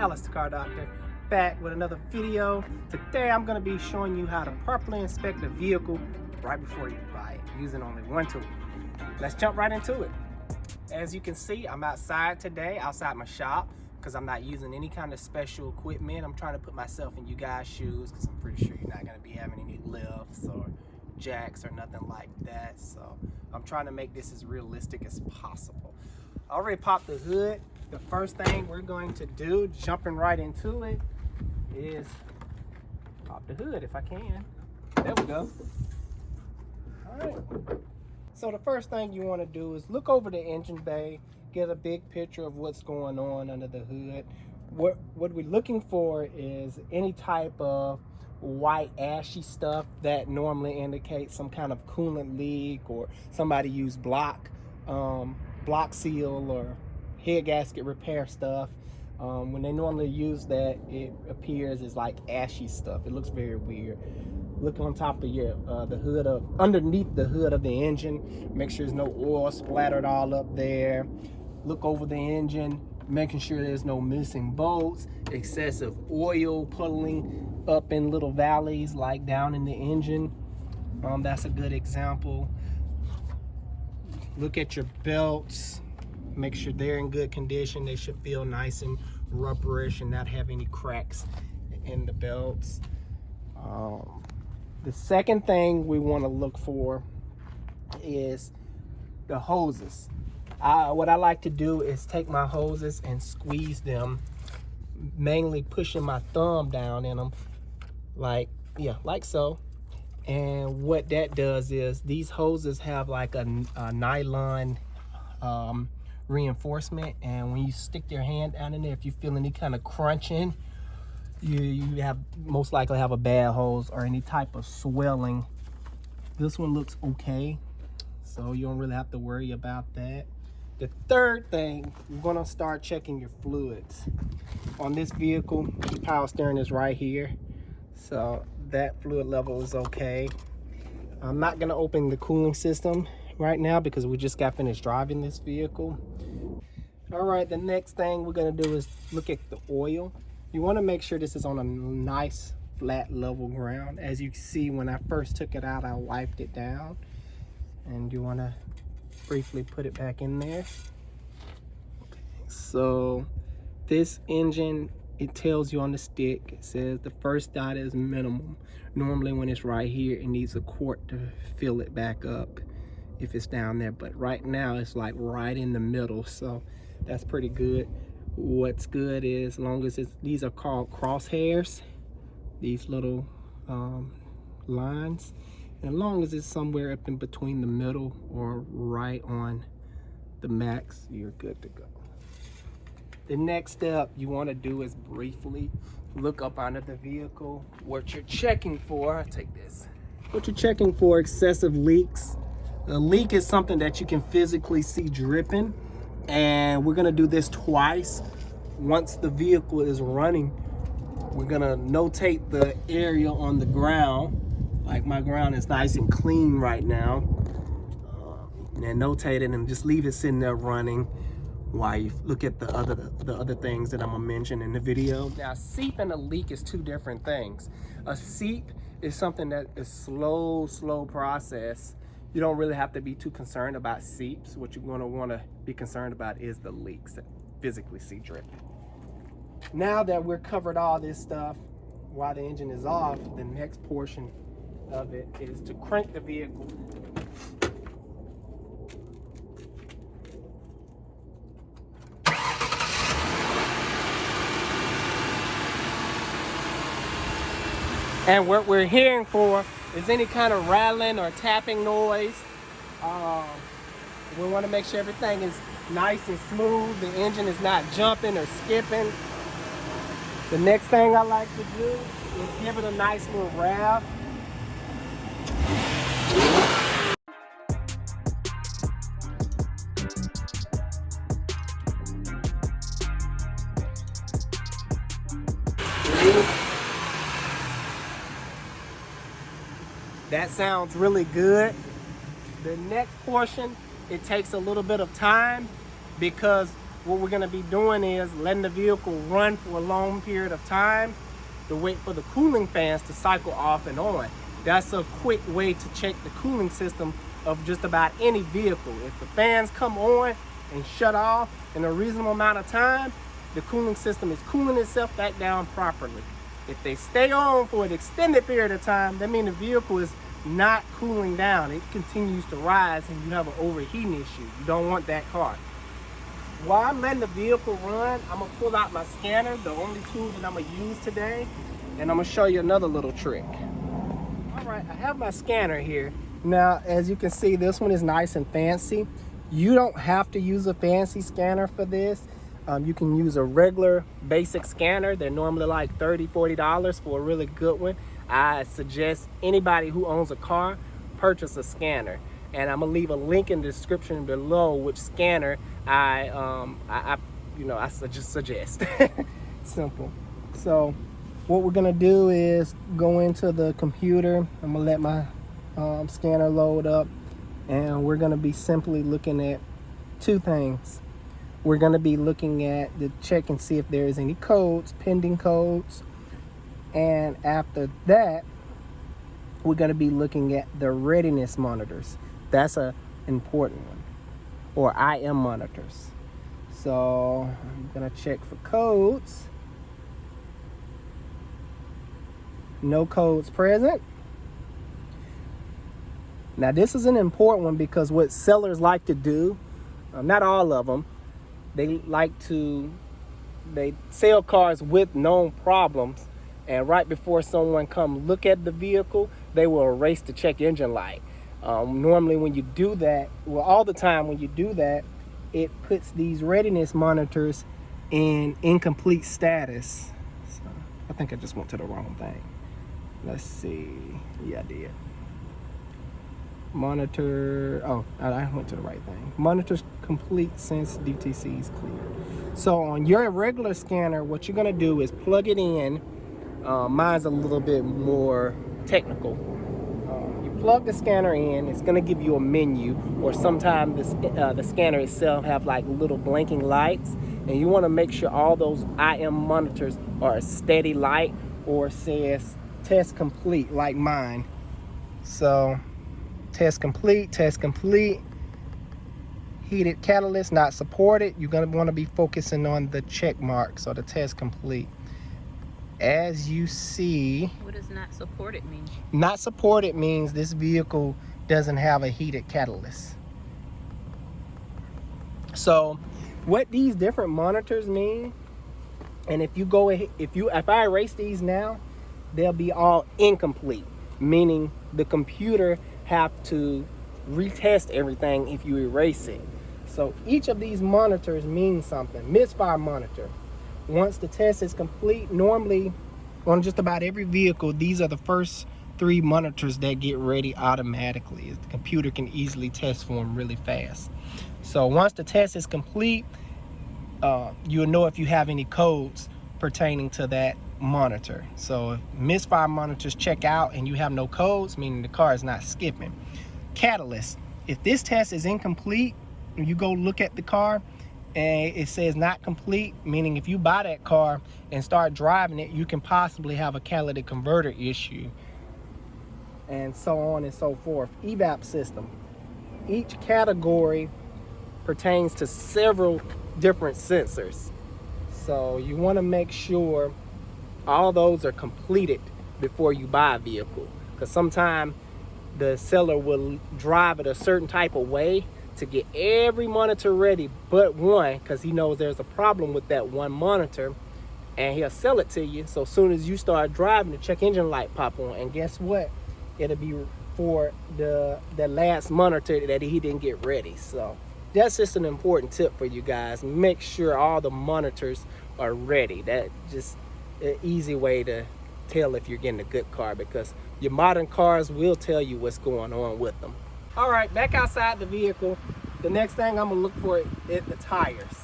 Alex the Car Doctor, back with another video. Today I'm going to be showing you how to properly inspect a vehicle right before you buy it using only one tool. Let's jump right into it. As you can see, I'm outside today, outside my shop, because I'm not using any kind of special equipment. I'm trying to put myself in you guys' shoes because I'm pretty sure you're not going to be having any lifts or jacks or nothing like that. So I'm trying to make this as realistic as possible. I already popped the hood. The first thing we're going to do, jumping right into it, is pop the hood if I can. There we go. All right. So the first thing you want to do is look over the engine bay, get a big picture of what's going on under the hood. What we're looking for is any type of white ashy stuff that normally indicates some kind of coolant leak, or somebody used block seal or head gasket repair stuff. When they normally use that, it appears as like ashy stuff. It looks very weird. Look on top of your underneath the hood of the engine. Make sure there's no oil splattered all up there. Look over the engine, making sure there's no missing bolts, excessive oil puddling up in little valleys like down in the engine. That's a good example. Look at your belts. Make sure they're in good condition. They should feel nice and rubberish and not have any cracks in the belts. The second thing we want to look for is the hoses. What I like to do is take my hoses and squeeze them, mainly pushing my thumb down in them, like so. And what that does is these hoses have like a nylon reinforcement, and when you stick your hand down in there, if you feel any kind of crunching, you have most likely have a bad hose or any type of swelling. This one looks okay, so you don't really have to worry about that. The third thing, you're going to start checking your fluids. On this vehicle, the power steering is right here, so that fluid level is okay. I'm not going to open the cooling system right now because we just got finished driving this vehicle. All right, the next thing we're going to do is look at the oil. You want to make sure this is on a nice flat level ground. As you can see, when I first took it out, I wiped it down, and you want to briefly put it back in there. Okay, so this engine, it tells you on the stick, it says the first dot is minimum. Normally when it's right here, it needs a quart to fill it back up if it's down there, but right now it's like right in the middle, so that's pretty good. What's good is, as long as these are called crosshairs, these little lines, and as long as it's somewhere up in between the middle or right on the max, you're good to go. The next step you want to do is briefly look up under the vehicle. What you're checking for, I'll take this. What you're checking for, excessive leaks. A leak is something that you can physically see dripping, and we're gonna do this twice. Once the vehicle is running, we're gonna notate the area on the ground. Like my ground is nice and clean right now. And notate it and just leave it sitting there running while you look at the other things that I'm gonna mention in the video. Now, a seep and a leak is two different things. A seep is something that is slow process. You don't really have to be too concerned about seeps. What you're gonna wanna be concerned about is the leaks that physically see dripping. Now that we're covered all this stuff while the engine is off, the next portion of it is to crank the vehicle. And what we're hearing for is any kind of rattling or tapping noise. We want to make sure everything is nice and smooth. The engine is not jumping or skipping. The next thing I like to do is give it a nice little rev. That sounds really good. The next portion, it takes a little bit of time because what we're gonna be doing is letting the vehicle run for a long period of time to wait for the cooling fans to cycle off and on. That's a quick way to check the cooling system of just about any vehicle. If the fans come on and shut off in a reasonable amount of time, the cooling system is cooling itself back down properly. If they stay on for an extended period of time, that means the vehicle is not cooling down. It continues to rise and you have an overheating issue. You don't want that car. While I'm letting the vehicle run, I'm gonna pull out my scanner, the only tool that I'm gonna use today, and I'm gonna show you another little trick. All right, I have my scanner here. Now, as you can see, this one is nice and fancy. You don't have to use a fancy scanner for this. You can use a regular basic scanner. They're normally like $30, $40 for a really good one. I suggest anybody who owns a car purchase a scanner. And I'm gonna leave a link in the description below which scanner I suggest. Simple. So what we're gonna do is go into the computer. I'm gonna let my scanner load up, and we're gonna be simply looking at two things. We're gonna be looking at the check and see if there is any codes, pending codes, and after that, we're gonna be looking at the readiness monitors. That's an important one, or IM monitors. So I'm gonna check for codes. No codes present. Now this is an important one because what sellers like to do, not all of them, they sell cars with known problems, and right before someone come look at the vehicle, they will erase the check engine light. Normally when you do that, well, all the time when you do that, it puts these readiness monitors in incomplete status. So I think I just went to the wrong thing. Let's see. Yeah, I did. Monitor, oh, I went to the right thing. Monitors complete since DTC is clear. So on your regular scanner, what you're gonna do is plug it in. Mine's a little bit more technical. You plug the scanner in, it's gonna give you a menu, or sometimes the scanner itself have like little blinking lights, and you wanna make sure all those IM monitors are a steady light or says test complete like mine. So test complete, heated catalyst not supported. You're gonna wanna be focusing on the check marks or the test complete. As you see, what does not supported mean? Not supported means this vehicle doesn't have a heated catalyst. So what these different monitors mean, and if I erase these now, they'll be all incomplete, meaning the computer have to retest everything if you erase it. So each of these monitors means something. Misfire monitor. Once the test is complete, normally on just about every vehicle, these are the first 3 monitors that get ready automatically. The computer can easily test for them really fast. So once the test is complete, you'll know if you have any codes pertaining to that monitor. So if misfire monitors check out and you have no codes, meaning the car is not skipping. Catalyst. If this test is incomplete, you go look at the car and it says not complete, meaning if you buy that car and start driving it, you can possibly have a catalytic converter issue, and so on and so forth. Evap system. Each category pertains to several different sensors. So you want to make sure all those are completed before you buy a vehicle, because sometimes the seller will drive it a certain type of way to get every monitor ready but one, because he knows there's a problem with that one monitor, and he'll sell it to you. So as soon as you start driving, the check engine light pop on, and guess what, it'll be for the last monitor that he didn't get ready. So that's just an important tip for you guys. Make sure all the monitors are ready. That just an easy way to tell if you're getting a good car, because your modern cars will tell you what's going on with them. All right, back outside the vehicle, the next thing I'm gonna look for is the tires.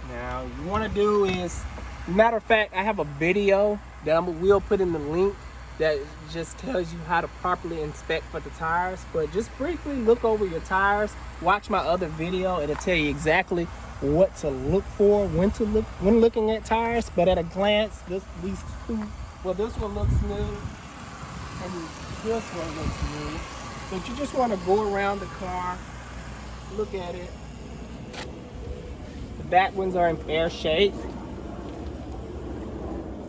Now, you wanna do is, matter of fact, I have a video that we'll put in the link that just tells you how to properly inspect for the tires. But just briefly look over your tires, watch my other video, it'll tell you exactly what to look for, when looking at tires. But at a glance, this one looks new, and this one looks new. But you just want to go around the car, look at it. The back ones are in fair shape.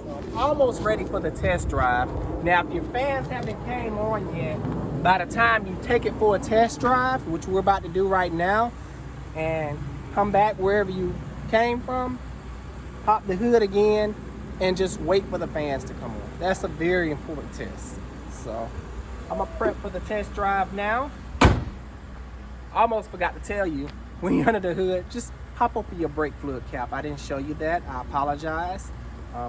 So I'm almost ready for the test drive. Now, if your fans haven't came on yet, by the time you take it for a test drive, which we're about to do right now, and come back wherever you came from, pop the hood again, and just wait for the fans to come on. That's a very important test. So I'm gonna prep for the test drive now. I almost forgot to tell you, when you're under the hood, just hop open your brake fluid cap. I didn't show you that, I apologize.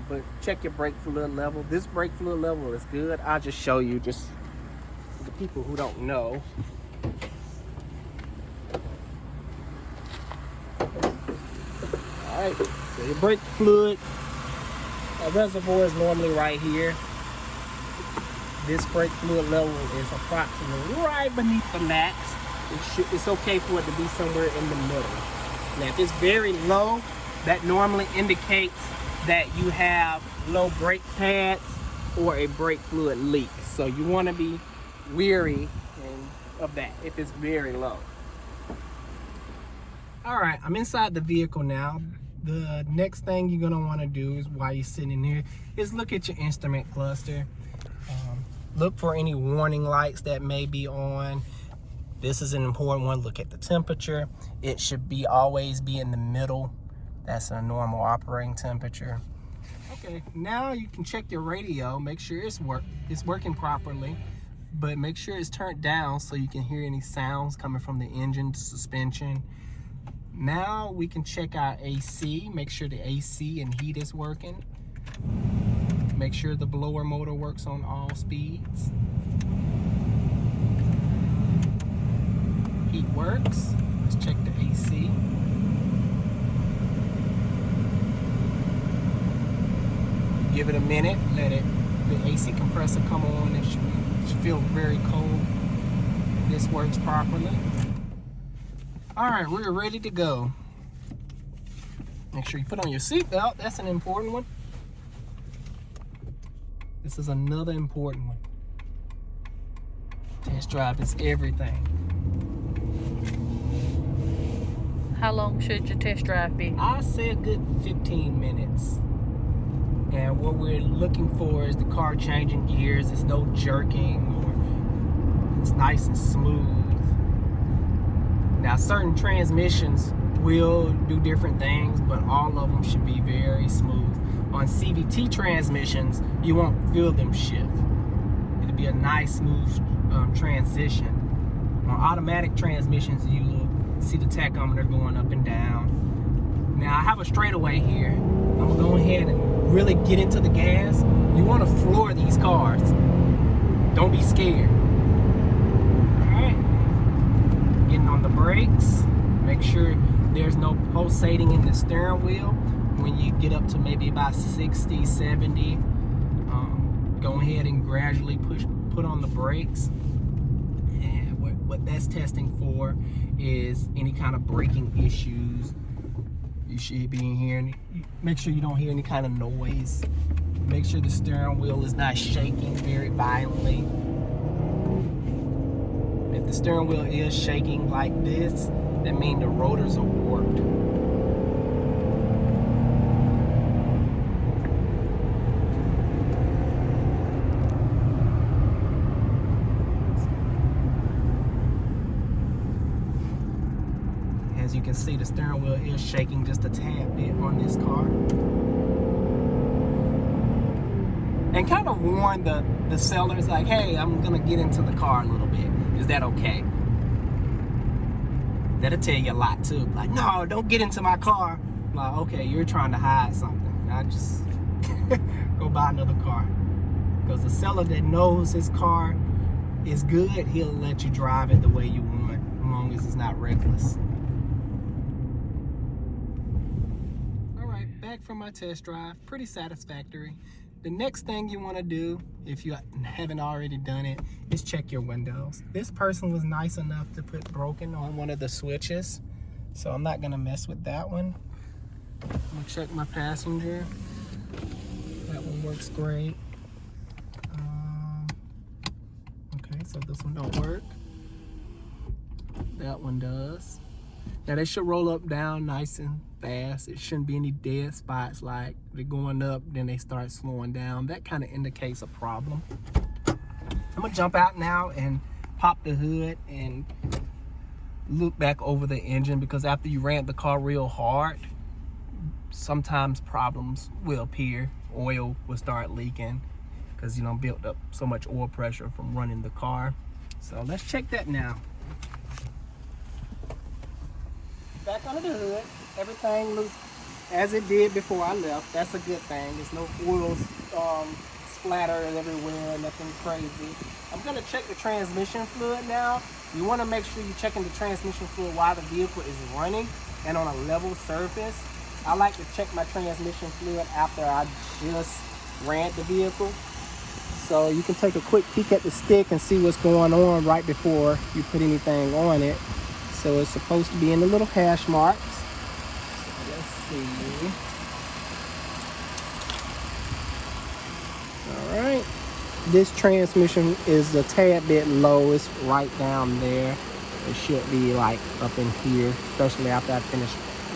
But check your brake fluid level. This brake fluid level is good. I'll just show you, just for the people who don't know. Alright, so your brake fluid reservoir is normally right here. This brake fluid level is approximately right beneath the max. It's okay for it to be somewhere in the middle. Now, if it's very low, that normally indicates that you have low brake pads or a brake fluid leak. So you want to be wary of that if it's very low. All right, I'm inside the vehicle now. The next thing you're gonna want to do is, while you're sitting there, is look at your instrument cluster. Look for any warning lights that may be on. This is an important one. Look at the temperature. It should always be in the middle. That's a normal operating temperature. Okay, now you can check your radio, make sure it's working properly, but make sure it's turned down so you can hear any sounds coming from the engine, suspension. Now we can check our AC, make sure the AC and heat is working. Make sure the blower motor works on all speeds. Heat works. Let's check the AC. Give it a minute, let the AC compressor come on. It should feel very cold. This works properly. All right, we're ready to go. Make sure you put on your seatbelt. That's an important one. This is another important one. Test drive is everything. How long should your test drive be? I say a good 15 minutes. And what we're looking for is the car changing gears. It's no jerking, or it's nice and smooth. Now, certain transmissions will do different things, but all of them should be very smooth. On CVT transmissions, you won't feel them shift. It'll be a nice, smooth transition. On automatic transmissions, you'll see the tachometer going up and down. Now, I have a straightaway here. I'm gonna go ahead and really get into the gas. You wanna floor these cars. Don't be scared. All right, getting on the brakes. Make sure there's no pulsating in the steering wheel. When you get up to maybe about 60, 70, go ahead and gradually put on the brakes. And what that's testing for is any kind of braking issues. You should be hearing, make sure you don't hear any kind of noise. Make sure the steering wheel is not shaking very violently. If the steering wheel is shaking like this, that means the rotors are warped. As you can see, the steering wheel is shaking just a tad bit on this car. And kind of warn the sellers, like, hey, I'm gonna get into the car a little bit. Is that okay? That'll tell you a lot too. Like, no, don't get into my car. Like, okay, you're trying to hide something. Now just go buy another car. Because the seller that knows his car is good, he'll let you drive it the way you want, as long as it's not reckless. All right, back from my test drive, pretty satisfactory. The next thing you want to do, if you haven't already done it, is check your windows. This person was nice enough to put broken on one of the switches. So I'm not gonna mess with that one. I'm gonna check my passenger. That one works great. Okay, so this one don't work. That one does. Now they should roll up down nice and fast. It shouldn't be any dead spots like they're going up, then they start slowing down. That kind of indicates a problem. I'm gonna jump out now and pop the hood and look back over the engine, because after you ran the car real hard, sometimes problems will appear. Oil will start leaking because you know built up so much oil pressure from running the car. So let's check that now. Back under the hood, everything looks as it did before I left. That's a good thing. There's no oil splatter everywhere, nothing crazy. I'm gonna check the transmission fluid now. You wanna make sure you're checking the transmission fluid while the vehicle is running and on a level surface. I like to check my transmission fluid after I just ran the vehicle. So you can take a quick peek at the stick and see what's going on right before you put anything on it. So it's supposed to be in the little hash marks. So let's see. All right. This transmission is a tad bit low. It's right down there. It should be like up in here, especially after I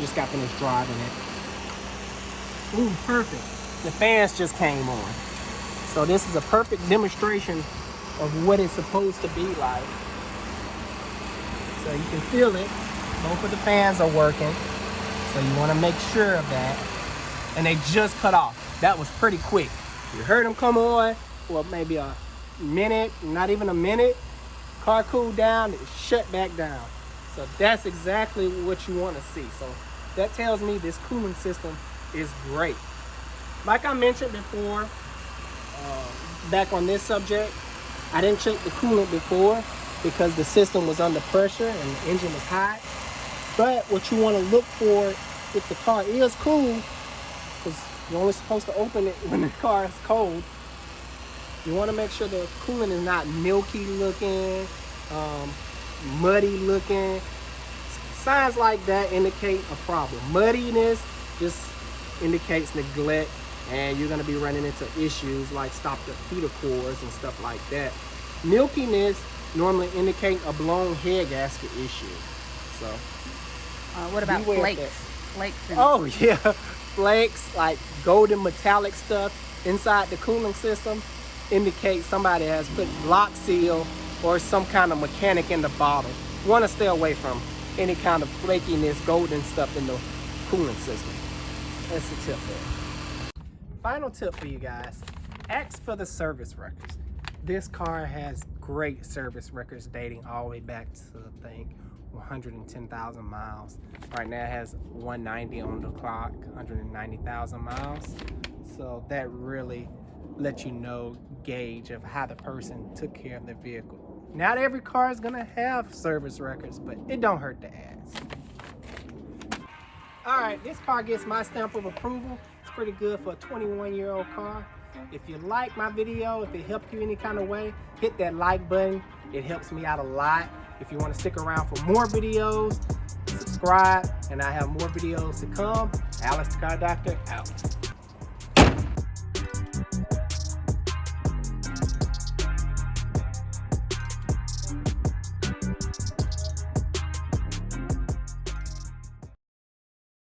just got finished driving it. Ooh, perfect. The fans just came on. So this is a perfect demonstration of what it's supposed to be like. So you can feel it. Both of the fans are working. So you want to make sure of that. And they just cut off. That was pretty quick. You heard them come on for maybe a minute, not even a minute. Car cooled down, it shut back down. So that's exactly what you want to see. So that tells me this cooling system is great. Like I mentioned before, back on this subject, I didn't check the coolant before because the system was under pressure and the engine was hot. But what you want to look for if the car is cool, because you're only supposed to open it when the car is cold, you want to make sure the coolant is not milky looking, muddy looking. Signs like that indicate a problem. Muddiness just indicates neglect, and you're going to be running into issues like stopped heater cores and stuff like that. Milkiness normally indicate a blown head gasket issue. So what about flakes? Oh yeah, flakes, like golden metallic stuff inside the cooling system indicate somebody has put lock seal or some kind of mechanic in the bottle. You want to stay away from any kind of flakiness, golden stuff in the cooling system. That's the tip there. Final tip for you guys, ask for the service records. This car has great service records dating all the way back to, I think, 110,000 miles. Right now it has 190 on the clock, 190,000 miles. So that really lets you know, gauge of how the person took care of their vehicle. Not every car is gonna have service records, but it don't hurt to ask. All right, this car gets my stamp of approval. It's pretty good for a 21-year-old car. If you like my video, if it helped you any kind of way, hit that like button. It helps me out a lot. If you want to stick around for more videos, subscribe, and I have more videos to come. Alex the Car Doctor, out.